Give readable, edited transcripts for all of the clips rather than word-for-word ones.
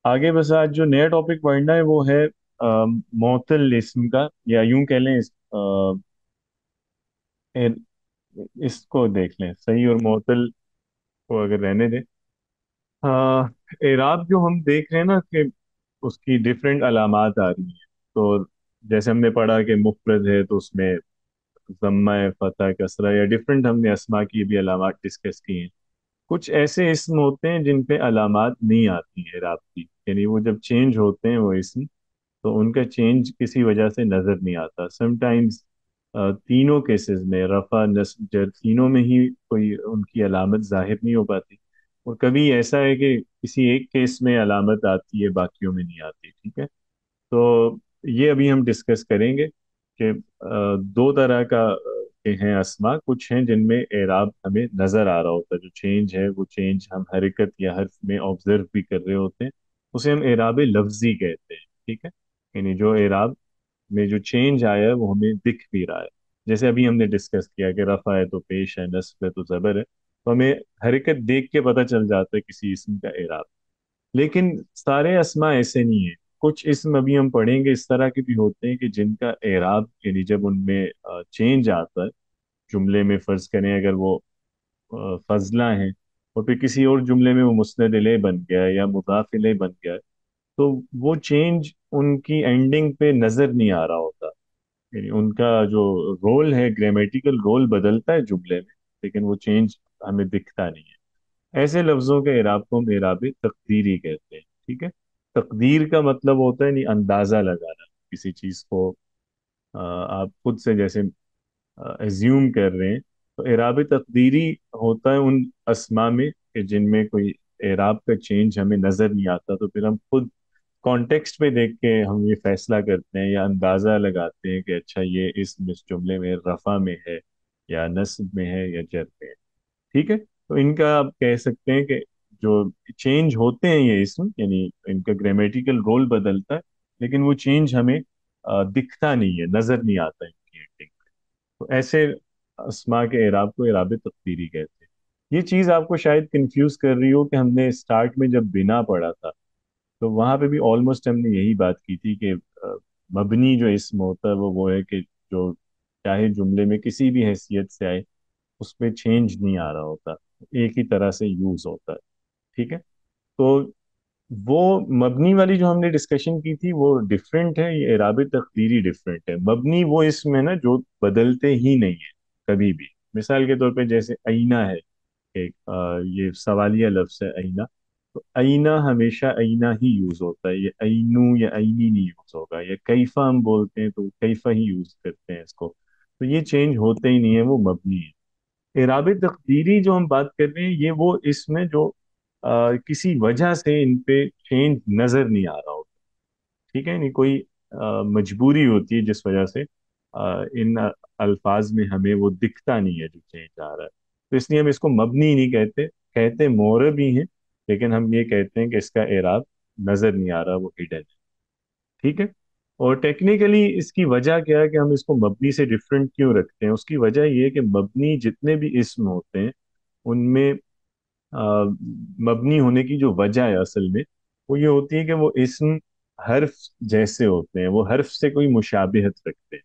आगे बस आज जो नया टॉपिक पढ़ना है वो है मोतल इस्म का, या यूं कह लें इसको देख लें, सही और मोतल को अगर रहने दें। एराब जो हम देख रहे हैं ना कि उसकी डिफरेंट अलामात आ रही हैं। तो जैसे हमने पढ़ा कि मुफरद है तो उसमें जम्मा फतह कसरा या डिफरेंट, हमने अस्मा की भी अलामात डिस्कस की हैं। कुछ ऐसे इस्म होते हैं जिन पे अलामात नहीं आती हैं एराब की, यानी वो जब चेंज होते हैं वो इस्म, तो उनका चेंज किसी वजह से नजर नहीं आता। समटाइम्स तीनों केसेस में, रफा नस्ब जर, तीनों में ही कोई उनकी अलामत जाहिर नहीं हो पाती। और कभी ऐसा है कि किसी एक केस में अलामत आती है, बाकियों में नहीं आती। ठीक है, तो ये अभी हम डिस्कस करेंगे कि दो तरह का के हैं अस्मा। कुछ हैं जिनमें एराब हमें नजर आ रहा होता है, जो चेंज है वो चेंज हम हरकत या हर्फ में ऑब्जर्व भी कर रहे होते हैं, उसे हम एराब लफ्जी कहते हैं। ठीक है, यानी जो एराब में जो चेंज आया है वो हमें दिख भी रहा है। जैसे अभी हमने डिस्कस किया कि रफा है तो पेश है, नस्ब है तो जबर है, तो हमें हरकत देख के पता चल जाता है किसी इसम का एराब। लेकिन सारे अस्मा ऐसे नहीं है। कुछ इसम अभी हम पढ़ेंगे इस तरह के भी होते हैं कि जिनका एराब, यानी जब उनमें चेंज आता है जुमले में, फर्ज करें अगर वो फजला है और फिर किसी और जुमले में वो मुस्नद इलैह बन गया है या मुदाफ इलैह बन गया है, तो वो चेंज उनकी एंडिंग पे नजर नहीं आ रहा होता। यानी उनका जो रोल है, ग्रामेटिकल रोल बदलता है जुमले में, लेकिन वो चेंज हमें दिखता नहीं है। ऐसे लफ्जों के इराब को हम इराब तकदीरी कहते हैं। ठीक है, तकदीर का मतलब होता है नहीं अंदाजा लगाना किसी चीज को। आप खुद से जैसे एज्यूम कर रहे हैं, तो इराब तकदीरी होता है उन अस्मा में कि जिनमें कोई इराब का चेंज हमें नजर नहीं आता, तो फिर हम खुद कॉन्टेक्स्ट पे देख के हम ये फैसला करते हैं या अंदाजा लगाते हैं कि अच्छा ये इस जुमले में रफा में है या नस्ब में है या जर में है। ठीक है, तो इनका आप कह सकते हैं कि जो चेंज होते हैं ये इसमें, यानी इनका ग्रामेटिकल रोल बदलता है, लेकिन वो चेंज हमें दिखता नहीं है, नजर नहीं आता इनकी एंडिंग। तो ऐसे अस्मा के एराब को एराब तकदीरी कहते हैं। ये चीज आपको शायद कंफ्यूज कर रही हो कि हमने स्टार्ट में जब बिना पढ़ा था, तो वहां पे भी ऑलमोस्ट हमने यही बात की थी कि मबनी जो इसम होता है वो है कि जो चाहे जुमले में किसी भी हैसियत से आए, उसमें चेंज नहीं आ रहा होता, एक ही तरह से यूज होता है। ठीक है, तो वो मबनी वाली जो हमने डिस्कशन की थी वो डिफरेंट है, ये इराबे तकदीरी डिफरेंट है। मबनी वो इसमें ना जो बदलते ही नहीं है कभी भी। मिसाल के तौर पे जैसे आईना है, एक ये सवालिया लफ्ज है आईना, तो आईना हमेशा आईना ही यूज होता है, ये आईनू या आईनी नहीं यूज होगा। या कैफा हम बोलते हैं तो कैफा ही यूज करते हैं इसको, तो ये चेंज होते ही नहीं है, वो मबनी है। इराबे तकदीरी जो हम बात कर रहे हैं ये वो इसमें जो किसी वजह से इन पे चेंज नजर नहीं आ रहा होता। ठीक है, नहीं कोई मजबूरी होती है जिस वजह से इन अल्फाज में हमें वो दिखता नहीं है जो चेंज आ रहा है। तो इसलिए हम इसको मबनी नहीं कहते, कहते मोरब ही हैं, लेकिन हम ये कहते हैं कि इसका एराब नजर नहीं आ रहा, वो हिडन है। ठीक है, और टेक्निकली इसकी वजह क्या है कि हम इसको मबनी से डिफरेंट क्यों रखते हैं? उसकी वजह ये है कि मबनी जितने भी इस्म होते हैं उनमें मबनी होने की जो वजह है असल में, वो ये होती है कि वो इस्म हर्फ जैसे होते हैं, वो हर्फ से कोई मुशाबिहत रखते हैं।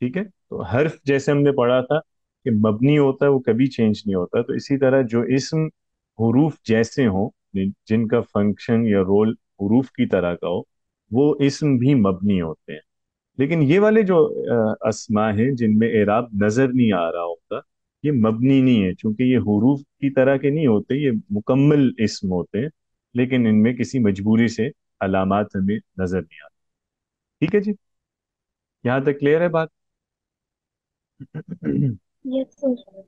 ठीक है, तो हर्फ जैसे हमने पढ़ा था कि मबनी होता है वो कभी चेंज नहीं होता, तो इसी तरह जो इस्म हुरूफ जैसे हों, जिनका फंक्शन या रोल हुरूफ की तरह का हो, वो इस्म भी मबनी होते हैं। लेकिन ये वाले जो अस्मा हैं जिनमें एराब नजर नहीं आ रहा होता, ये मबनी नहीं है, क्योंकि ये हुरूफ की तरह के नहीं होते, ये मुकम्मल इस्म होते हैं, लेकिन इनमें किसी मजबूरी से अलामात हमें नजर नहीं आती। ठीक है जी, यहाँ तक क्लियर है बात? Yes sir.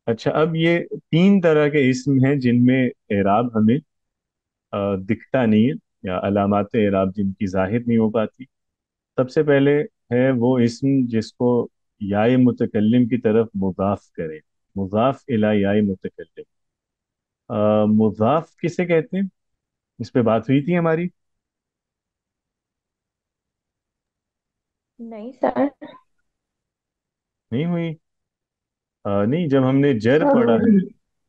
अच्छा, अब ये तीन तरह के इस्म हैं जिनमें एराब हमें दिखता नहीं है, या अलामात एराब जिनकी जाहिर नहीं हो पाती। सबसे पहले है वो इस्म जिसको याय मुतकल्लिम की तरफ मुजाफ करें, मुजाफ इला याय मुतकल्लिम। मुजाफ किसे कहते हैं? इस पे बात हुई थी हमारी? नहीं सर। नहीं हुई? नहीं, जब हमने जर पढ़ा है, हाँ।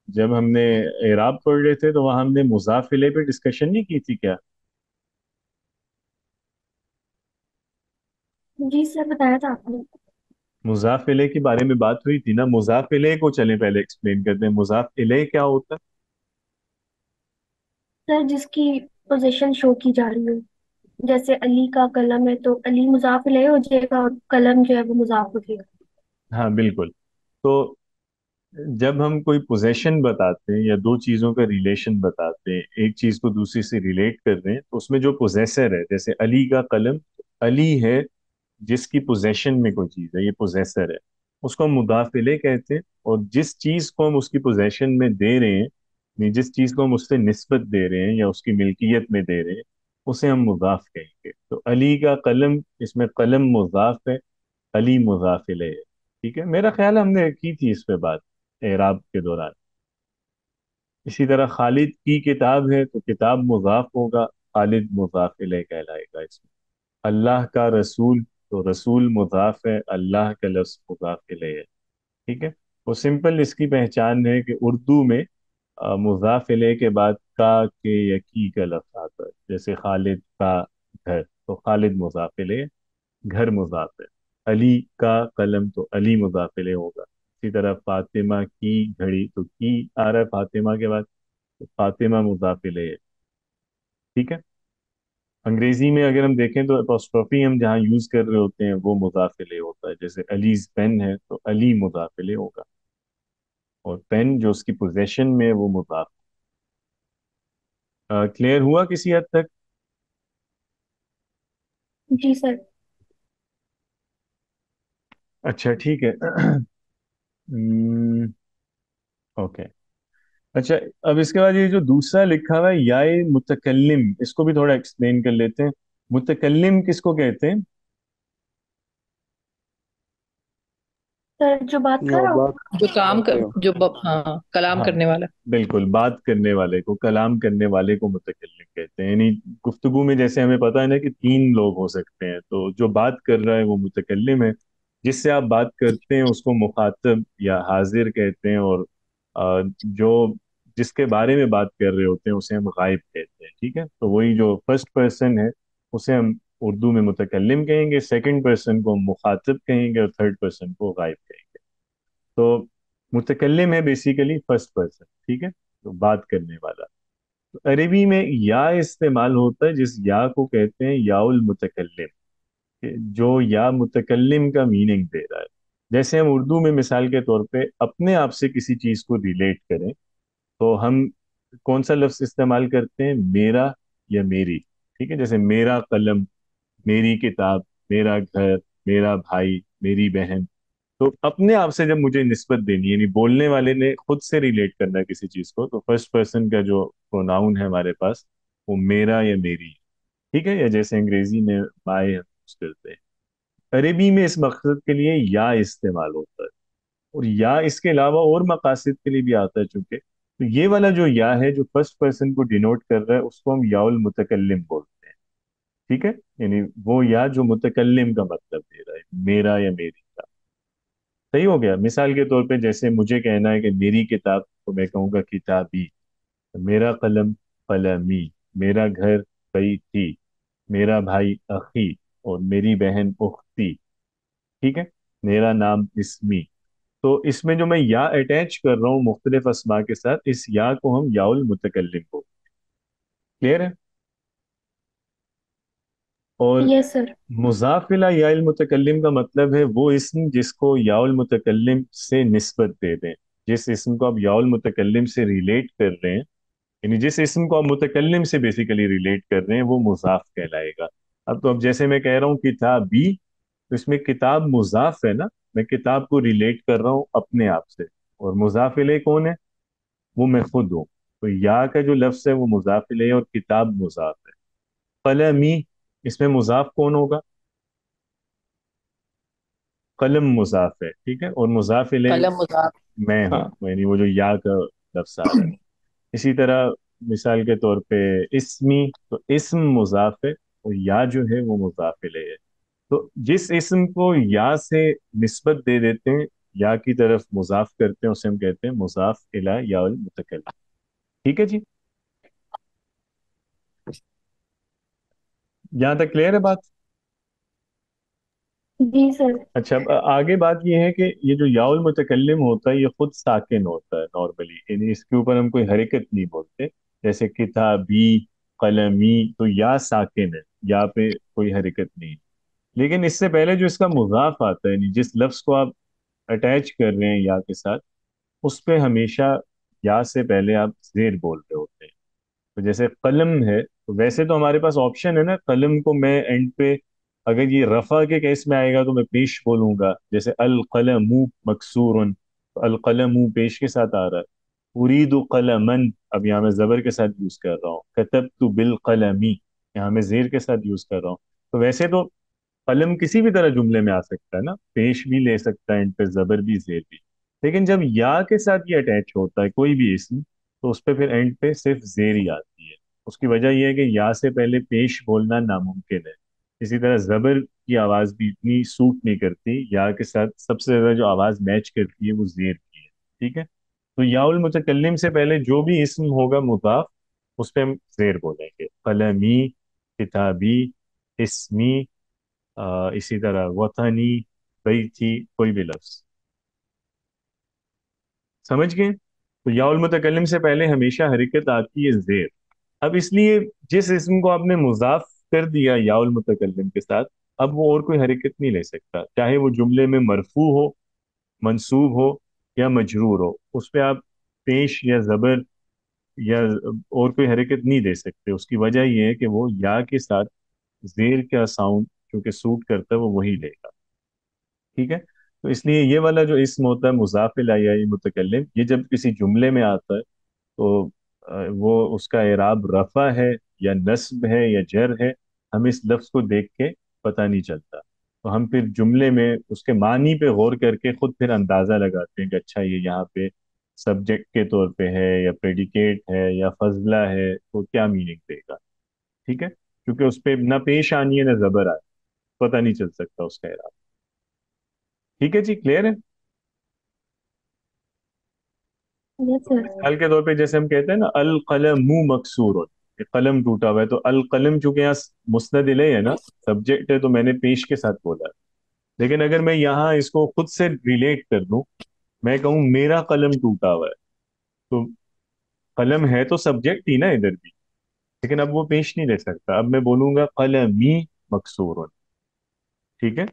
جب ہم نے اعراب پڑھ رہے تھے تو وہاں ہم نے مضاف الیہ پہ ڈسکشن نہیں کی تھی کیا؟ جی سر، بتایا تھا آپ نے. مضاف الیہ کے بارے میں بات ہوئی تھی نا. مضاف الیہ کو چلیں پہلے ایکسپلین کرتے ہیں. مضاف الیہ کیا ہوتا سر جس کی پوزیشن شو کی جا رہی ہو، جیسے علی کا قلم ہے تو علی مضاف الیہ ہو جائے گا، اور قلم جو ہے وہ مضاف ہو جائے گا. ہے؟ ہاں بالکل. تو جب ہم کوئی پوزیشن بتاتے ہیں یا دو چیزوں کا ریلیشن بتاتے ہیں، ایک چیز کو دوسری سے ریلیٹ کر رہے ہیں، تو اس میں جو پوزیسر ہے، جیسے علی کا قلم، علی ہے جس کی پوزیشن میں کوئی چیز ہے، یہ پوزیسر ہے، اس کو ہم مضاف الیہ کہتے ہیں. اور جس چیز کو ہم اس کی پوزیشن میں دے رہے ہیں، یعنی جس چیز کو ہم اس سے نسبت دے رہے ہیں یا اس کی ملکیت میں دے رہے ہیں، اسے ہم مضاف کہیں گے. تو علی کا قلم، اس میں قلم مضاف ہے، علی مضاف الیہ ہے. ٹھیک ہے، میرا خیال ہے ہم نے کی تھی اس پہ بات اعراب کے دوران. اسی طرح خالد کی کتاب ہے تو کتاب مضاف ہوگا، خالد مضاف الیہ کہلائے گا اس میں. اللہ کا رسول، تو رسول مضاف ہے، اللہ کا لفظ مضاف الیہ ہے. ٹھیک ہے. وہ سمپل اس کی پہچان ہے کہ اردو میں مضاف الیہ کے بعد کا کے یا کی کا لفظ آتا ہے. جیسے خالد کا گھر، تو خالد مضاف الیہ، گھر مضاف ہے. علی کا قلم، تو علی مضاف الیہ ہوگا. اسی طرح فاطمہ کی گھڑی، تو کی آ رہا ہے فاطمہ کے بعد، تو فاطمہ مضاف الیہ ہے. ٹھیک ہے. انگریزی میں اگر ہم دیکھیں تو اپوسٹروفی ہم جہاں یوز کر رہے ہوتے ہیں وہ مضاف الیہ ہوتا ہے. جیسے علیز پین ہے تو علی مضاف الیہ ہوگا، اور پین جو اس کی پوزیشن میں ہے وہ مضاف. کلیئر ہوا کسی حد تک؟ جی سر. اچھا ٹھیک ہے. اوکے. اچھا، اب اس کے بعد یہ جو دوسرا لکھا ہوا ہے یا متکلم، اس کو بھی تھوڑا ایکسپلین کر لیتے ہیں. متکلم کس کو کہتے ہیں؟ سر جو بات کر جو رہا ہو. بات جو کام کرتے ہو. ہاں، کلام ہاں کرنے والا. بالکل، بات کرنے والے کو، کلام کرنے والے کو متکلم کہتے ہیں. یعنی گفتگو میں جیسے ہمیں پتا ہے نا کہ تین لوگ ہو سکتے ہیں، تو جو بات کر رہا ہے وہ متکلم ہے. جس سے آپ بات کرتے ہیں اس کو مخاطب یا حاضر کہتے ہیں. اور جو جس کے بارے میں بات کر رہے ہوتے ہیں اسے ہم غائب کہتے ہیں. ٹھیک ہے. تو وہی جو فرسٹ پرسن ہے اسے ہم اردو میں متکلم کہیں گے، سیکنڈ پرسن کو ہم مخاطب کہیں گے، اور تھرڈ پرسن کو غائب کہیں گے. تو متکلم ہے بیسیکلی فرسٹ پرسن. ٹھیک ہے. تو بات کرنے والا. تو عربی میں یا استعمال ہوتا ہے جس یا کو کہتے ہیں یا المتکلم، کہ جو یا متکلم کا میننگ دے رہا ہے. جیسے ہم اردو میں مثال کے طور پہ اپنے آپ سے کسی چیز کو ریلیٹ کریں تو ہم کون سا لفظ استعمال کرتے ہیں؟ میرا یا میری. ٹھیک ہے. جیسے میرا قلم، میری کتاب، میرا گھر، میرا بھائی، میری بہن. تو اپنے آپ سے جب مجھے نسبت دینی ہے، یعنی بولنے والے نے خود سے ریلیٹ کرنا ہے کسی چیز کو، تو فرسٹ پرسن کا جو پروناؤن ہے ہمارے پاس وہ میرا یا میری. ٹھیک ہے. یا جیسے انگریزی میں مائی یوز کرتے ہیں، عربی میں اس مقصد کے لیے یا استعمال ہوتا ہے. اور یا اس کے علاوہ اور مقاصد کے لیے بھی آتا ہے. چونکہ تو یہ والا جو یا ہے جو فرسٹ پرسن کو ڈینوٹ کر رہا ہے اس کو ہم یا المتکلم بولتے ہیں. ٹھیک ہے. یعنی وہ یا جو متکلم کا مطلب دے رہا ہے، میرا یا میری کا. صحیح ہو گیا. مثال کے طور پہ جیسے مجھے کہنا ہے کہ میری کتاب، تو میں کہوں گا کتابی. میرا قلم قلمی، میرا گھر بیتی، میرا بھائی اخی، اور میری بہن اختی. ٹھیک ہے. میرا نام اسمی. تو اس میں جو میں یا اٹیچ کر رہا ہوں مختلف اسما کے ساتھ، اس یا کو ہم یا المتکلم کو. کلیئر ہے؟ اور یس سر. مضاف الی یا المتکلم کا مطلب ہے وہ اسم جس کو یا المتکلم سے نسبت دے دیں. جس اسم کو آپ یا المتکلم سے ریلیٹ کر رہے ہیں، یعنی جس اسم کو آپ متکلم سے بیسیکلی ریلیٹ کر رہے ہیں وہ مضاف کہلائے گا. اب جیسے میں کہہ رہا ہوں کتابی، تو اس میں کتاب مضاف ہے نا. میں کتاب کو ریلیٹ کر رہا ہوں اپنے آپ سے، اور مضاف الیہ کون ہے؟ وہ میں خود ہوں. تو یا کا جو لفظ ہے وہ مضاف الیہ ہے، اور کتاب مضاف ہے. قلمی، اس میں مضاف کون ہوگا؟ قلم مضاف ہے. ٹھیک ہے. اور مضاف الیہ قلم مضاف. میں ہوں، ہاں. یعنی وہ جو یا کا لفظ آ رہا ہے. اسی طرح مثال کے طور پہ اسمی، تو اسم مضاف ہے، اور یا جو ہے وہ مضاف الیہ ہے. تو جس اسم کو یا سے نسبت دے دیتے ہیں या की तरफ मुजाफ करते हैं उसे हम कहते हैं मुजाफ इला या अल मुतकल्लिम। ठीक है जी, यहाँ तक क्लियर है बात? जी सर। अच्छा, अब आगे बात ये है कि ये जो याउल मुतकल्लिम होता है ये खुद साकिन होता है नॉर्मली, यानी इसके ऊपर हम कोई हरकत नहीं बोलते। जैसे किताबी, कलमी, तो या साकिन है, या पे कोई हरकत नहीं है। लेकिन इससे पहले जो इसका मुजाफ आता है, यानी जिस लफ्ज को आप अटैच कर रहे हैं या के साथ, उस पे हमेशा या से पहले आप जेर बोल रहे होते हैं। तो जैसे कलम है, तो वैसे तो हमारे पास ऑप्शन है ना, कलम को मैं एंड पे, अगर ये रफा के केस में आएगा तो मैं पेश बोलूंगा, जैसे अल कलमु मकसूरन, तो अल कलमु पेश के साथ आ रहा है। उरीदु कलमन, अब यहाँ मैं जबर के साथ यूज कर रहा हूँ। कतबतु बिल कलमी, यहाँ मैं जेर के साथ यूज कर रहा हूँ। तो वैसे तो कलम किसी भी तरह जुमले में आ सकता है ना, पेश भी ले सकता है एंड पे, जबर भी जेर भी। लेकिन जब या के साथ ये अटैच होता है कोई भी इसम, तो उस पे फिर एंड पे सिर्फ जेर ही आती है। उसकी वजह यह है कि या से पहले पेश बोलना नामुमकिन है। इसी तरह जबर की आवाज भी इतनी सूट नहीं करती, या के साथ सबसे ज्यादा जो आवाज मैच करती है वो जेर की है। ठीक है, तो याउल मुतकल्लिम से पहले जो भी इसम होगा मुदाफ, उस पे हम जेर बोलेंगे। कलमी, किताबी, इसमी, इसी तरह वतनी, बैती, कोई भी लफ्ज। समझ गए? तो याउल मुतकल्लिम से पहले हमेशा हरकत आती है जेर। अब इसलिए जिस इसम को आपने मुजाफ कर दिया याउल मुतकल्लिम के साथ, अब वो और कोई हरकत नहीं ले सकता, चाहे वो जुमले में मरफू हो, मंसूब हो, या मजरूर हो। उस पे आप पेश या जबर या और कोई हरकत नहीं दे सकते। उसकी वजह यह है कि वो या के साथ जेर का साउंड क्योंकि सूट करता है वो वही लेगा। ठीक है, तो इसलिए ये वाला जो इस्म होता है मुजाफ इलाही मुतकल्लिम, ये जब किसी जुमले में आता है तो वो उसका एराब रफा है या नस्ब है या जर है, हम इस लफ्ज को देख के पता नहीं चलता। तो हम फिर जुमले में उसके मानी पे गौर करके खुद फिर अंदाजा लगाते हैं कि अच्छा ये यहाँ पे सब्जेक्ट के तौर पे है या प्रेडिकेट है या फजला है, तो क्या मीनिंग देगा। ठीक है, क्योंकि उस पे ना पेश आनी है ना जबर आनी, पता नहीं चल सकता उसका एराब। ठीक है जी, क्लियर है? Yes sir. मिसाल के तौर पे जैसे हम कहते हैं ना अल कलमु मकसूर, कलम टूटा हुआ है, तो अल कलम चूंकि यहाँ मुस्नद इलैह है ना, सब्जेक्ट है, तो मैंने पेश के साथ बोला है। लेकिन अगर मैं यहाँ इसको खुद से रिलेट कर दूं, मैं कहूँ मेरा कलम टूटा हुआ है, तो कलम है तो सब्जेक्ट ही ना इधर भी, लेकिन अब वो पेश नहीं ले सकता। अब मैं बोलूंगा कलमी मकसूर। ठीक है,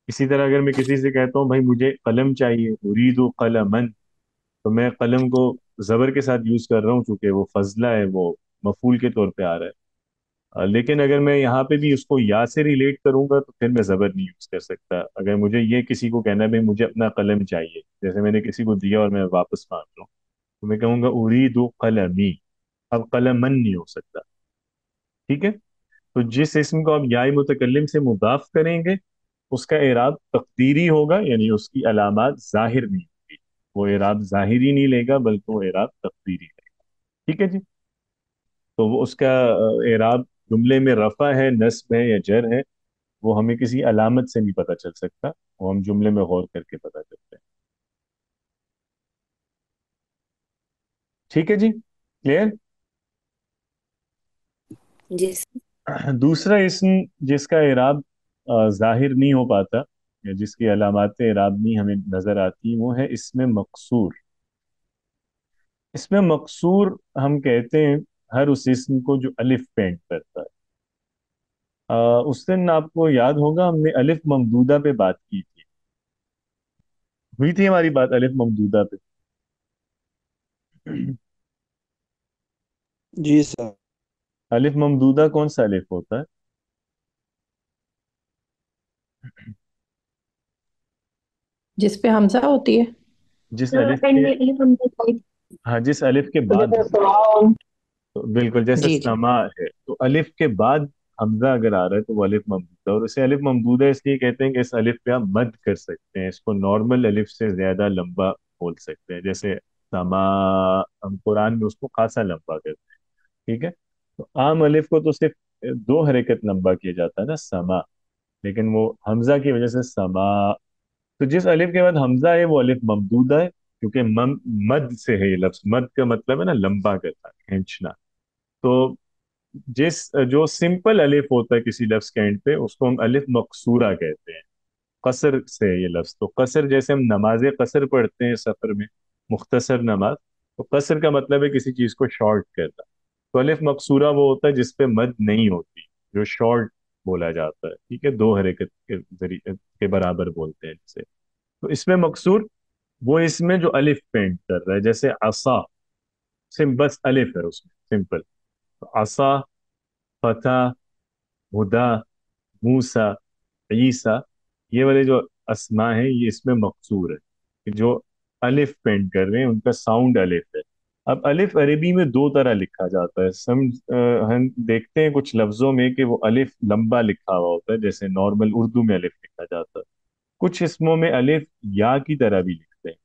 इसी तरह अगर मैं किसी से कहता हूँ भाई मुझे कलम चाहिए, उरीदु कलमन, तो मैं कलम को जबर के साथ यूज कर रहा हूँ चूंकि वो फजला है, वो मफूल के तौर पे आ रहा है। लेकिन अगर मैं यहाँ पे भी उसको या से रिलेट करूंगा तो फिर मैं जबर नहीं यूज कर सकता। अगर मुझे ये किसी को कहना है भाई मुझे अपना कलम चाहिए, जैसे मैंने किसी को दिया और मैं वापस मांग रहा हूँ, तो मैं कहूंगा उरीदु कलमी। अब कलमन नहीं हो सकता। ठीक है, तो जिस इसम को आप याई मुतकल्लिम से मुदाफ करेंगे, उसका एराब तकदीरी होगा, यानी उसकी अलामात जाहिर नहीं होगी। वो एराब जाहिरी नहीं लेगा बल्कि वो एराब तकदीरी लेगा। ठीक है जी, तो वो उसका एराब जुमले में रफा है, नस्ब है या जर है, वो हमें किसी अलामत से नहीं पता चल सकता, वो हम जुमले में गौर करके पता चलते हैं। ठीक है जी, क्लियर? जी। दूसरा इसम जिसका एराब जाहिर नहीं हो पाता, या जिसकी अलामात एराब नहीं हमें नजर आती, वो है इसमें मकसूर। इसमें मकसूर हम कहते हैं हर उस इसम को जो अलिफ पेंट करता है। उस दिन आपको याद होगा हमने अलिफ ममदूदा पे बात की थी, हुई थी हमारी बात अलिफ ममदूदा पे। जी सर। अलिफ ममदूदा कौन सा अलिफ होता है? जिस पे हमजा होती है। जिस तो अलिफ एंड के, में अलिफ हमजा टाइप। हाँ जिस अलिफ के बाद, तो बिल्कुल जैसे जी जी। समा है, तो अलिफ के बाद हमजा अगर आ रहा है तो वो अलिफ ममदूदा है। और इसे अलिफ ममदूदा इसलिए कहते हैं कि इस अलिफ पे आप मद कर सकते हैं, इसको नॉर्मल अलिफ से ज्यादा लंबा बोल सकते हैं। जैसे समा, हम कुरान में उसको खासा लंबा करते हैं। ठीक है, तो आम अलिफ को तो सिर्फ दो हरकत लंबा किया जाता है ना, समा, लेकिन वो हमजा की वजह से समा तो जिस अलिफ के बाद हमजा है वो अलिफ ममदूदा है, क्योंकि मद से है ये लफ्ज। मद का मतलब है ना लंबा करना, खींचना। तो जिस जो सिंपल अलिफ होता है किसी लफ्ज के एंड पे, उसको हम अलिफ मकसूरा कहते हैं। कसर से है ये लफ्ज। तो कसर, जैसे हम नमाज कसर पढ़ते हैं सफर में, मुख्तसर नमाज, तो कसर का मतलब है किसी चीज को शॉर्ट करना। तो अलिफ मकसूरा वो होता है जिसपे मद नहीं होती, जो शॉर्ट बोला जाता है, ठीक है, दो हरकत के जरिए के बराबर बोलते हैं जिसे। तो इसमें मकसूर वो इसमें जो अलिफ पेंट कर रहा है, जैसे असा, सिम बस अलिफ है उसमें, सिंपल। तो असा, फता, हुदा, मूसा, ईसा, ये वाले जो अस्मा हैं ये इसमें मकसूर है, कि जो अलिफ पेंट कर रहे हैं उनका साउंड अलिफ है। अब अलिफ अरबी में दो तरह लिखा जाता है। हम देखते हैं कुछ लफ्जों में कि वो अलिफ लंबा लिखा हुआ होता है, जैसे नॉर्मल उर्दू में अलिफ लिखा जाता है। कुछ इसमों में अलिफ या की तरह भी लिखते हैं।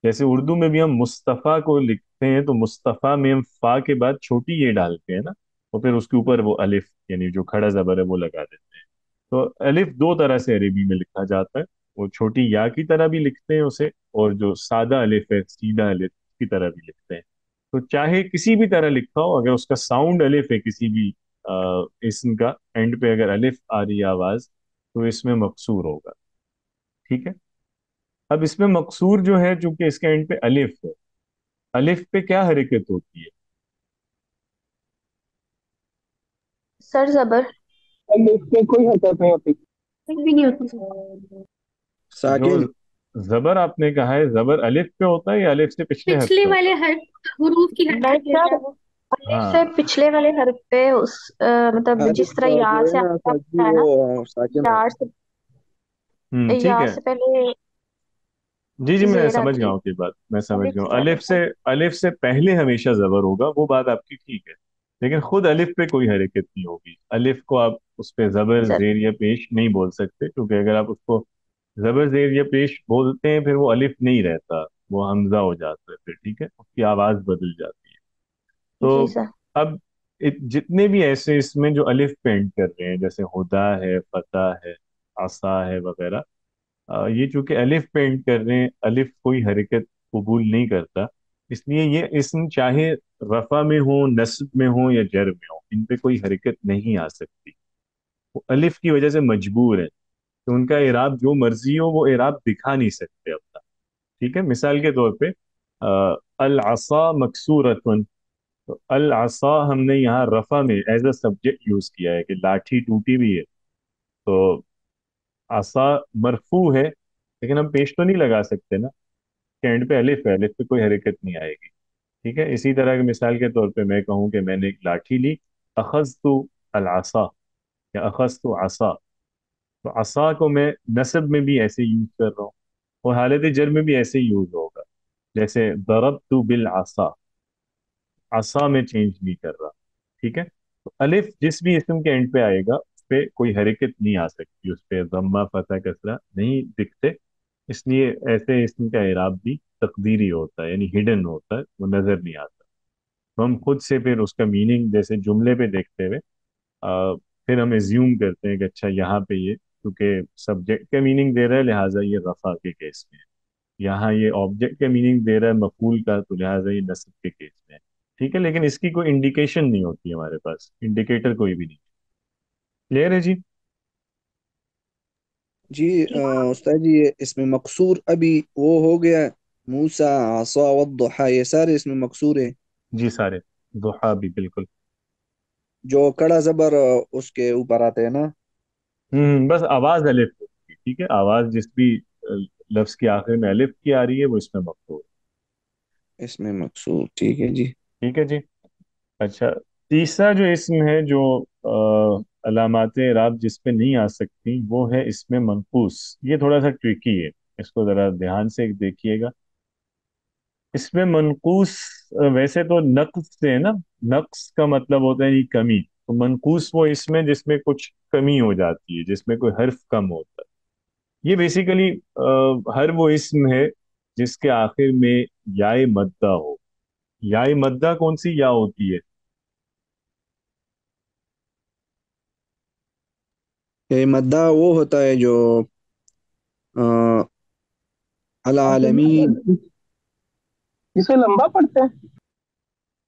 जैसे उर्दू में भी हम मुस्तफ़ा को लिखते हैं, तो मुस्तफ़ा में हम फा के बाद छोटी ये डालते हैं ना, और फिर उसके ऊपर वो अलिफ, यानी जो खड़ा जबर है वो लगा देते हैं। तो अलिफ दो तरह से अरबी में लिखा जाता है। वो छोटी या की तरह भी लिखते हैं उसे, और जो सादा अलिफ है, सीधा अलिफ की तरह भी लिखते हैं। तो चाहे किसी भी तरह लिखा हो, अगर उसका साउंड अलिफ है किसी भी इसम का, एंड पे अगर अलिफ आ रही है आवाज, तो इसमें मकसूर होगा। ठीक है। अब इसमें मकसूर जो है, चूंकि इसके एंड पे अलिफ है, अलिफ पे क्या हरकत होती है? सर जबर लिफ्ट पे कोई हरकत नहीं होती। कुछ भी नहीं होती सर। जो साकिन। जबर आपने कहा है, जबर अलिफ पे होता है या अलिफ से पिछले हर्फ पिछले पे होता वाले हर हरूफ की मैं हरकत लेता सर है वो। है? अलिफ से हाँ। पिछले वाले हर्फ पे मतलब अरे जिस तरह या जो है से ना साकिन, आता है ना, वो साकिन या से ठीक या है। से पहले जी जी, मैं जेर समझ गया आती है। हूँ आपकी बात, मैं समझ अलिफ गया हूँ। से अलिफ से, अलिफ। अलिफ से पहले हमेशा जबर होगा, वो बात आपकी ठीक है। लेकिन खुद अलिफ पे कोई हरकत नहीं होगी। अलिफ को आप उस पे जबर सर जेर या पेश नहीं बोल सकते, क्योंकि अगर आप उसको जबर जेर या पेश बोलते हैं, फिर वो अलिफ नहीं रहता, वो हमजा हो जाता है फिर, ठीक है, उसकी आवाज बदल जाती है। जी तो सर। अब जितने भी ऐसे इसमें जो अलिफ पेंट कर रहे हैं, जैसे हुदा है, फता है, आसा है वगैरह, ये चूंकि अलिफ पेंट कर रहे हैं, अलिफ कोई हरकत कबूल नहीं करता, इसलिए ये इसम चाहे रफा में हो, नस्ब में हो या जर में हो, इन पे कोई हरकत नहीं आ सकती। वो अलिफ की वजह से मजबूर है, तो उनका इराब जो मर्जी हो वो इराब दिखा नहीं सकते अपना। ठीक है, मिसाल के तौर पे अल असा मकसूरतुन, तो अल असा हमने यहाँ रफा में एज अ सब्जेक्ट यूज किया है कि लाठी टूटी भी है। तो आसा मरफू है, लेकिन हम पेश तो नहीं लगा सकते ना, के एंड पे अलिफ है, अलिफ पे कोई हरकत नहीं आएगी। ठीक है, इसी तरह की मिसाल के तौर पे मैं कहूँ कि मैंने एक लाठी ली, अखज़तु अल आसा, या अखज़तु आसा, तो आसा को मैं नस्ब में भी ऐसे यूज कर रहा हूँ, और हालत जर में भी ऐसे ही यूज होगा। जैसे दरबतु बिल आसा, आसा में चेंज नहीं कर रहा। ठीक है। तो अलिफ जिस भी इसम के एंड पे आएगा उस पे कोई हरकत नहीं आ सकती, उस पे दम्मा फता कसरा नहीं दिखते। इसलिए ऐसे इसम का इराब भी तकदीरी होता है, यानी हिडन होता है, वो नजर नहीं आता। तो हम खुद से फिर उसका मीनिंग जैसे जुमले पे देखते हुए फिर हम एज्यूम करते हैं कि अच्छा यहाँ पे ये क्योंकि सब्जेक्ट का मीनिंग दे रहा है, लिहाजा ये रफा के केस में है। यहाँ ये ऑब्जेक्ट का मीनिंग दे रहा है मफूल का, तो लिहाजा ये नस्ब के केस में है। ठीक है, लेकिन इसकी कोई इंडिकेशन नहीं होती हमारे पास, इंडिकेटर कोई भी नहीं। क्लियर है जी? जी उस्ताद जी, ये इसमें मकसूर अभी वो हो गया। मूसा, आसा, वद्दुहा, ये सारे इसमें मकसूर है। जी सारे, दुहा भी बिल्कुल। जो कड़ा जबर उसके ऊपर आते हैं ना। बस आवाज अलिफ होती है, ठीक है, आवाज जिस भी लफ्ज के आखिर में अलिफ की आ रही है वो इसमें मकसूर इसमें मकसूर, ठीक है जी। है। ठीक है जी। अच्छा, तीसरा जो इसम है जो अलामात राब जिस पे नहीं आ सकती, वो है इसमें मनकूस। ये थोड़ा सा ट्रिकी है, इसको जरा ध्यान से देखिएगा। इसमें मनकूस वैसे तो नक्स से है ना, नक्स का मतलब होता है ये कमी। तो मनकूस वो इसमें जिसमें कुछ कमी हो जाती है, जिसमें कोई हर्फ कम होता है। ये बेसिकली हर वो इसम है जिसके आखिर में याए मद्दा हो। याए मद्दा कौन सी या होती है? ये मद्दा वो होता है जो العالمین जिसे लंबा पढ़ते हैं।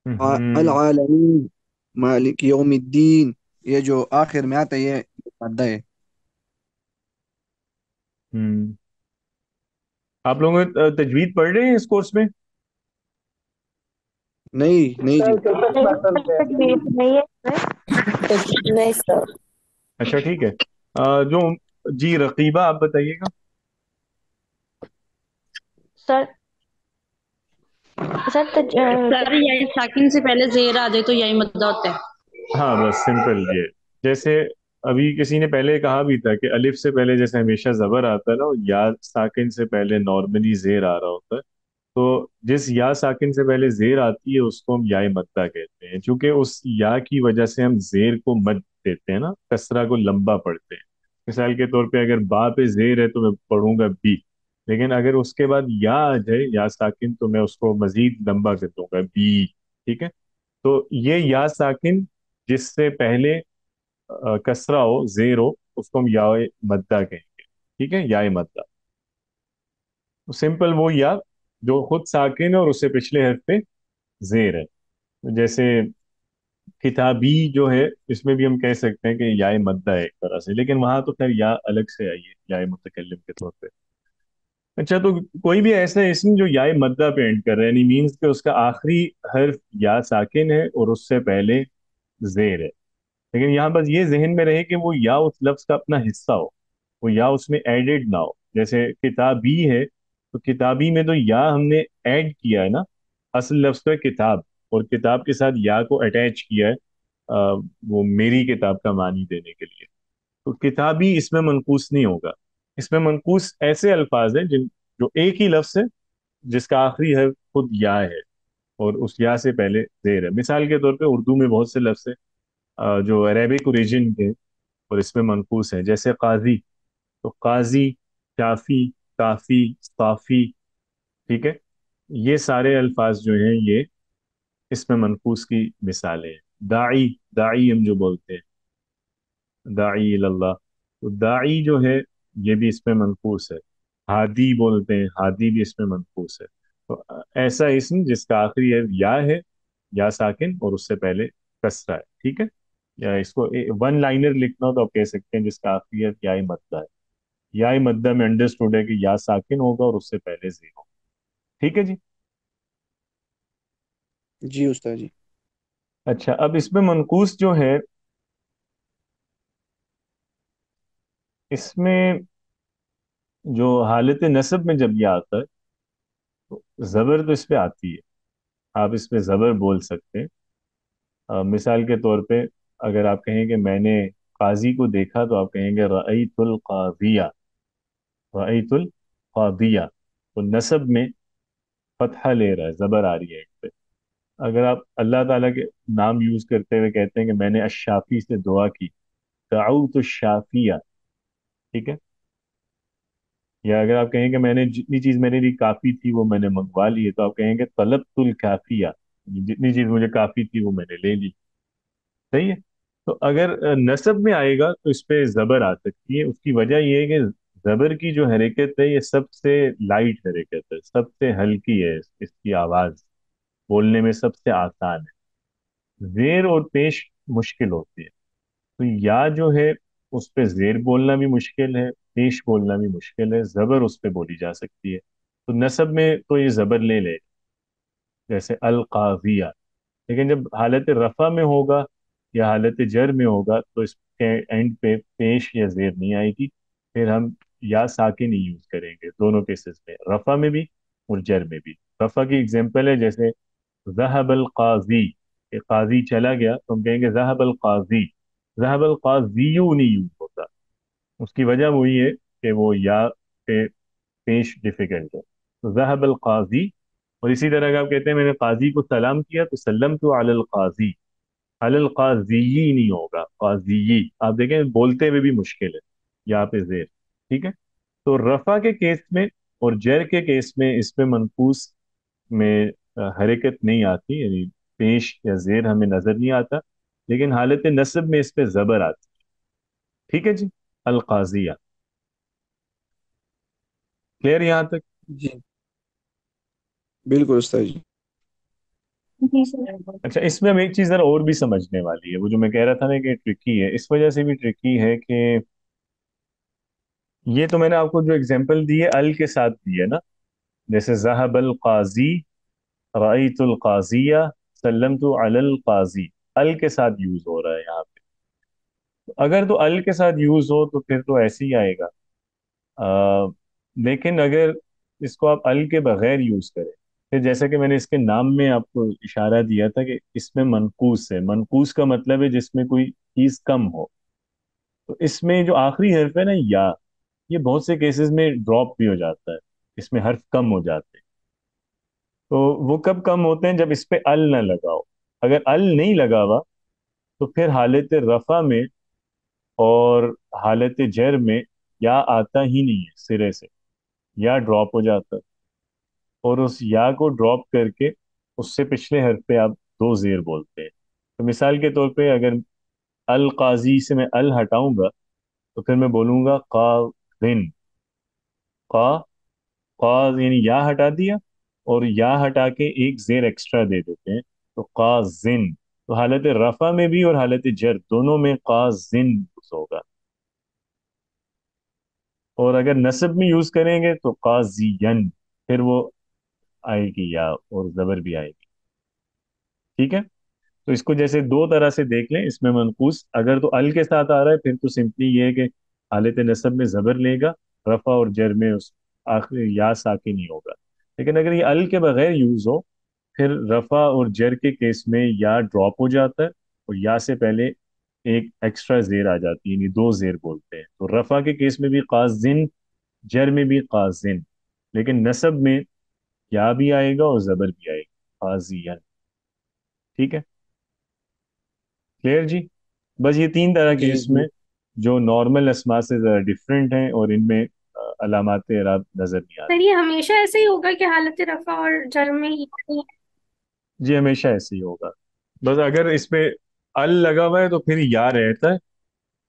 हम्म العالمین मालिक यौम الدین, ये जो आखिर में आता है ये मद्दा है। हम्म। आप लोग तजवीद पढ़ रहे हैं इस कोर्स में? नहीं नहीं जी। सर जब तक नहीं पैटर्न पे है। तकलीफ नहीं है इसमें। नहीं सर। अच्छा ठीक है। जो जी रकीबा आप बताइएगा। सर सर सर यही साकिन से पहले जेर आ जाए तो यही मुद्दा होता है। हाँ बस सिंपल ये। जैसे अभी किसी ने पहले कहा भी था कि अलिफ से पहले जैसे हमेशा जबर आता है ना, और या साकिन से पहले नॉर्मली जेर आ रहा होता है। तो जिस या साकिन से पहले जेर आती है उसको हम याय मद्दा कहते हैं, क्योंकि उस या की वजह से हम जेर को मद देते हैं ना, कसरा को लंबा पढ़ते हैं। मिसाल के तौर पे अगर बा पे जेर है तो मैं पढ़ूंगा बी, लेकिन अगर उसके बाद या आ जाए या साकिन तो मैं उसको मजीद लंबा कर दूंगा बी। ठीक है। तो ये या साकिन जिससे पहले कसरा हो, जेर हो, उसको हम या मद्दा कहेंगे। ठीक है, या मद्दा। तो सिंपल वो या जो खुद साकिन है और उससे पिछले हर्फ पे जेर है। तो जैसे किताबी जो है, इसमें भी हम कह सकते हैं कि या मद्दा है एक तरह से, लेकिन वहां तो खैर या अलग से आई है या मुतकल्लिम के तौर पे। अच्छा, तो कोई भी ऐसा इसम जो या मद्दा पे एंड कर रहा है, यानी मीन्स कि उसका आखिरी हर्फ या साकिन है और उससे पहले जेर है, लेकिन यहाँ बस ये जहन में रहे कि वो या उस लफ्ज का अपना हिस्सा हो, वो या उसमें एडेड ना हो। जैसे किताबी है तो किताबी में तो या हमने ऐड किया है ना, असल लफ्ज तो है किताब, और किताब के साथ या को अटैच किया है वो मेरी किताब का मानी देने के लिए। तो किताबी इसमें मनकूस नहीं होगा। इसमें मनकूस ऐसे अल्फाज हैं जिन जो एक ही लफ्ज है जिसका आखिरी है खुद या है और उस या से पहले जेर है। मिसाल के तौर पे उर्दू में बहुत से लफ्ज हैं जो अरेबिक ओरिजिन के और इसमें मनकूस है, जैसे काजी। तो काजी, शाफी, काफी, साफी। ठीक है। ये सारे अल्फाज जो हैं ये इसमें मनकूस की मिसालें हैं। दाई, दाई हम जो बोलते हैं, दाई इल्लल्लाह, तो दाई जो है ये भी इसमें मनकूस है। हादी बोलते हैं, हादी भी इसमें मनकूस है। तो ऐसा इसम जिसका आखिरी है या साकिन और उससे पहले कसरा है। ठीक है। या इसको वन लाइनर लिखना हो तो आप कह सकते हैं जिसका आखिरी है या मद्दा है। या मद्दा में अंडरस्टूड है कि या साकिन होगा और उससे पहले जीरो। ठीक है जी। जी उस्ताद जी। अच्छा, अब इसमें मनकूस जो है, इसमें जो हालत नस्ब में जब ये आता है तो जबर तो इस पे आती है, आप इस पे जबर बोल सकते हैं। मिसाल के तौर पे अगर आप कहें कि मैंने काजी को देखा तो आप कहेंगे रअयतुल काजिया, रअयतुल कादिया। तो नस्ब में फतहा ले रहा है, जबर आ रही है इस पे। अगर आप अल्लाह ताला के नाम यूज करते हुए कहते हैं कि मैंने अशाफी से दुआ की, दाऊत शाफिया। ठीक है। या अगर आप कहें कि मैंने जितनी चीज मेरे लिए काफी थी वो मैंने मंगवा ली है, तो आप कहेंगे तलबतुल काफिया, जितनी चीज मुझे काफी थी वो मैंने ले ली। सही है। तो अगर नसब में आएगा तो इस पे जबर आ सकती है। उसकी वजह यह है कि जबर की जो हरकत है ये सबसे लाइट हरकत है, सबसे हल्की है, इसकी आवाज बोलने में सबसे आसान है। जेर और पेश मुश्किल होती है। तो या जो है उस पे जेर बोलना भी मुश्किल है, पेश बोलना भी मुश्किल है, जबर उस पे बोली जा सकती है। तो नसब में तो ये जबर ले ले, जैसे अल काजिया। लेकिन जब हालत रफा में होगा या हालत जर में होगा तो इसके एंड पे पेश या जेर नहीं आएगी। फिर हम या साकिन ही यूज करेंगे दोनों केसेस में, रफा में भी और जर में भी। रफा की एग्जांपल है जैसे ज़हबल काजी, कि काजी चला गया तो हम कहेंगे ज़हबल काजी। ज़हबल काजियू नहीं यूज होता। उसकी वजह वही है कि वो या पे पेश डिफिकल्ट है। तो ज़हबल काजी। और इसी तरह का आप कहते हैं मैंने काजी को सलाम किया तो सल्लम तो अलल काजी, अलल काजी नहीं होगा, काजी। आप देखें बोलते हुए भी मुश्किल है यहाँ पे जेर। ठीक है। तो रफा के केस में और जर के केस में इसमें मनकूस में हरकत नहीं आती, यानी पेश या जेर हमें नजर नहीं आता, लेकिन हालत नस्ब में इस पे जबर आती। ठीक है जी। अल काजिया। क्लियर यहाँ तक? जी बिल्कुल उस्ताद जी। जी सर। अच्छा, इसमें हम एक चीज़ ज़रा और भी समझने वाली है, वो जो मैं कह रहा था ना कि ट्रिकी है, इस वजह से भी ट्रिकी है कि ये तो मैंने आपको जो एग्जांपल दी है अल के साथ दी है ना, जैसे ज़हबल काजी, रअयतुल काजिया, सल्लमतु अलल काजी, अल के साथ यूज हो रहा है यहाँ पे। अगर तो अल के साथ यूज हो तो फिर तो ऐसे ही आएगा। लेकिन अगर इसको आप अल के बगैर यूज करें, फिर जैसा कि मैंने इसके नाम में आपको इशारा दिया था कि इसमें मनकूस है, मनकूस का मतलब है जिसमें कोई चीज कम हो। तो इसमें जो आखिरी हर्फ है ना या, ये बहुत से केसेस में ड्रॉप भी हो जाता है, इसमें हर्फ कम हो जाते हैं। तो वो कब कम होते हैं, जब इस पे अल ना लगा हो। अगर अल नहीं लगा हुआ तो फिर हालत रफा में और हालत जर में या आता ही नहीं है सिरे से, या ड्रॉप हो जाता है। और उस या को ड्रॉप करके उससे पिछले हर्फ पे आप दो जेर बोलते हैं। तो मिसाल के तौर पे अगर अल काजी से मैं अल हटाऊंगा तो फिर मैं बोलूंगा काजिन। का का यानी या हटा दिया, और या हटा के एक जेर एक्स्ट्रा दे देते हैं, तो काजिन। तो हालत रफा में भी और हालत जर दोनों में काजिन होगा। और अगर नस्ब में यूज करेंगे तो काजियन, फिर वो आएगी या, और जबर भी आएगी। ठीक है। तो इसको जैसे दो तरह से देख लें, इसमें मनकूस अगर तो अल के साथ आ रहा है फिर तो सिंपली ये है कि हालत नस्ब में जबर लेगा, रफा और जर में उस आखिर या साकिन नहीं होगा। लेकिन अगर ये अल के बगैर यूज हो, फिर रफा और जर के केस में या ड्रॉप हो जाता है, और या से पहले एक एक्स्ट्रा जेर आ जाती है, यानी दो जेर बोलते हैं। तो रफा के केस में भी काजिन, जर में भी काजिन, लेकिन नसब में या भी आएगा और जबर भी आएगा, काजियन। ठीक है, क्लियर जी। बस ये तीन तरह के जी इसमें जो नॉर्मल अस्मा से ज़रा डिफरेंट हैं, और इनमें अलामात एराब नजर नहीं सर आती। ये हमेशा ऐसे ही होगा कि हालत रफा और जर में ही? जी हमेशा ऐसे ही होगा। बस अगर इस पे अल लगा हुआ है तो फिर या रहता है,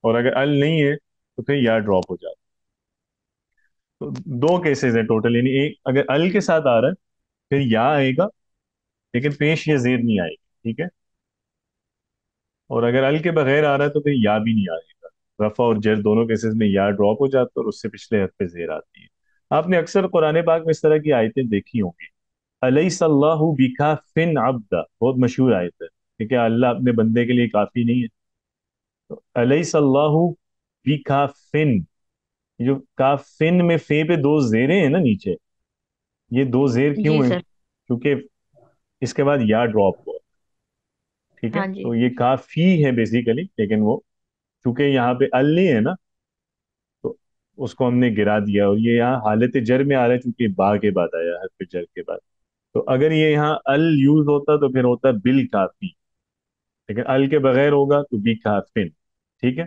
और अगर अल नहीं है तो फिर या ड्रॉप हो जाता है। तो दो केसेस है टोटल, यानी एक अगर अल के साथ आ रहा है फिर या आएगा, लेकिन पेश या जेर नहीं आएगी। ठीक है। और अगर अल के बगैर आ रहा है तो फिर या भी नहीं आएगा, रफा और जर दोनों केसेस में या ड्रॉप हो जाता है और उससे पिछले हर्फ पे जेर आती है। आपने अक्सर कुरान पाक में इस तरह की आयतें देखी होंगी। अलैहिस्सलाहु बिकाफिन अब्दा, बहुत मशहूर आयत है कि क्या अल्लाह अपने बंदे के लिए काफी नहीं है। तो अलैहिस्सलाहु बिकाफिन, ये जो काफिन में फे पे दो जेरें हैं ना नीचे, ये दो जेर जी क्यों है, सर। क्योंकि इसके बाद या ड्रॉप हुआ। ठीक है, हाँ जी। तो ये काफी है बेसिकली, लेकिन वो चूंकि यहाँ पे अल नहीं है ना, तो उसको हमने गिरा दिया, और ये यहाँ हालत जर में आ रहा है चूंकि बा के बाद आया है, फिर जर के बाद। तो अगर ये यहाँ अल यूज होता तो फिर होता बिल काफी, लेकिन अल के बगैर होगा तो बी काफिन। ठीक है।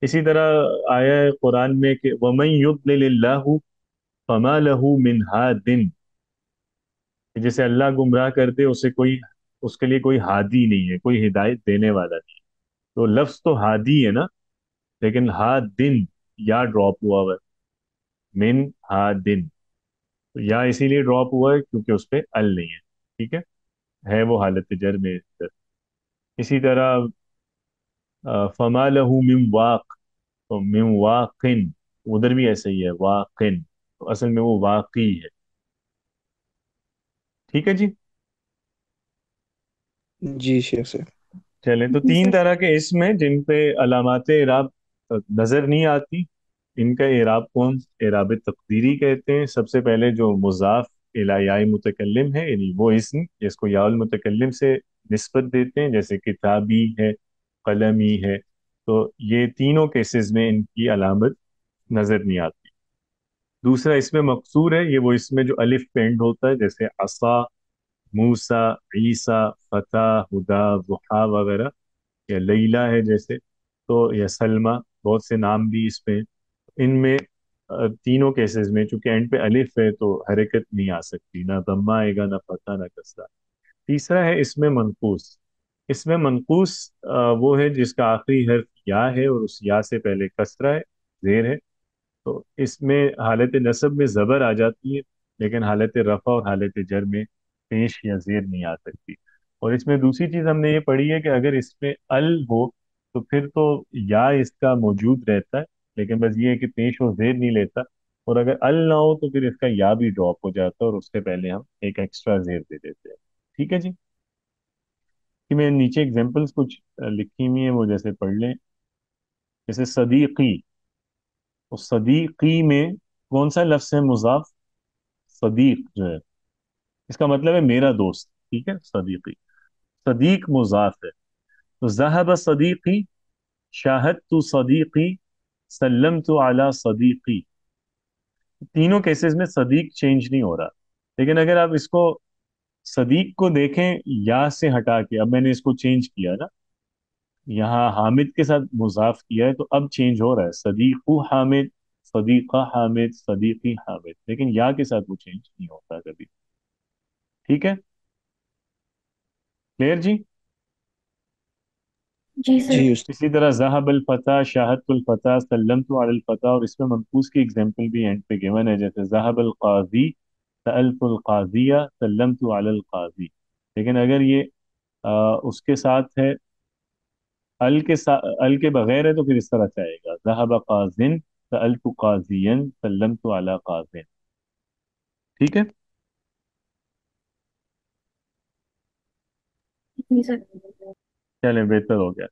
इसी तरह आया है कुरान में कि वमन युद्लिल्लाहु फमा लहू मिन हादिन, कि जैसे अल्लाह गुमराह कर दे उसे कोई, उसके लिए कोई हादी नहीं है, कोई हिदायत देने वाला नहीं। तो लफ्ज तो हादी है ना, लेकिन हादिन या ड्रॉप हुआ हुआ है, मिन हादिन। तो या इसीलिए ड्रॉप हुआ है क्योंकि उस पे अल नहीं है। ठीक है वो हालत जर में इधर। इसी तरह फमा लहू मिन वाक, तो मिन वाकिन, उधर भी ऐसे ही है वाकिन, तो असल में वो वाकी है। ठीक है जी। जी शेख से। चलें, तो जी तीन सर। तरह के इसम हैं जिन पे अलामात इराब नजर नहीं आती। इनका इराब को हम इराब तकदीरी कहते हैं। सबसे पहले जो मुजाफ इला याई मुतकल्लिम है, यानी वो इसम जिसको याउल मुतकल्लिम से निस्बत देते हैं, जैसे किताबी है, कलमी है। तो ये तीनों केसेस में इनकी अलामत नजर नहीं आती। दूसरा इसमें मकसूर है, ये वो इसमें जो अलिफ पे एंड होता है, जैसे असा, मूसा, ईसा, फता, हुदा, दुहा वगैरह, या लैला है जैसे, तो या सलमा, बहुत से नाम भी इसमें। इनमें तीनों केसेस में चूंकि एंड पे अलिफ है तो हरकत नहीं आ सकती, ना दम्मा आएगा, ना फता, ना कसरा। तीसरा है इसमें मनकूस। इसमें मनकूस वो है जिसका आखिरी हर्फ या है और उस या से पहले कसरा है, जेर है। तो इसमें हालत नसब में जबर आ जाती है, लेकिन हालत रफ़ा और हालत जर में पेश या जेर नहीं आ सकती। और इसमें दूसरी चीज़ हमने ये पढ़ी है कि अगर इसमें अल हो तो फिर तो या इसका मौजूद रहता है, लेकिन बस ये है कि पेश और जेर नहीं लेता। और अगर अल ना हो तो फिर इसका या भी ड्रॉप हो जाता है और उससे पहले हम एक एक्स्ट्रा जेर दे देते हैं। ठीक है जी। कि मैं नीचे एग्जांपल्स कुछ लिखी हुई है, वो जैसे पढ़ लें। जैसे सदीकी, तो सदीकी में कौन सा लफ्ज है मुजाफ? सदीक जो है, इसका मतलब है मेरा दोस्त। ठीक है, सदीकी, सदीक मुजाफ है। तो ज़हब सदीकी, शाहदतु सदीकी, सल्लमतु अला सदीकी। तीनों केसेस में सदीक चेंज नहीं हो रहा। लेकिन अगर आप इसको सदीक को देखें या से हटा के, अब मैंने इसको चेंज किया ना, यहाँ हामिद के साथ मुजाफ किया है तो अब चेंज हो रहा है, सदीकु हामिद, सदीका हामिद, सदीकी हामिद, लेकिन या के साथ वो चेंज नहीं होता कभी। ठीक है, क्लियर जी। जी सर। जी इसी तरह ज़हबल फता, शाहदतुल फता, सल्लमतु अलल फता, और इसमें मनकूस की एग्जांपल भी एंड पे गिवन है, जैसे ज़हबल काजी, सअलतुल काजिया, सल्लमतु अलल काजी। लेकिन अगर ये उसके साथ है, अल के बगैर है, तो फिर इस तरह से आएगा, ज़हब काजिन, सअलतु काजियन, सल्लमतु अला काजिन। ठीक है। जी सर। चलें, बेहतर हो गया।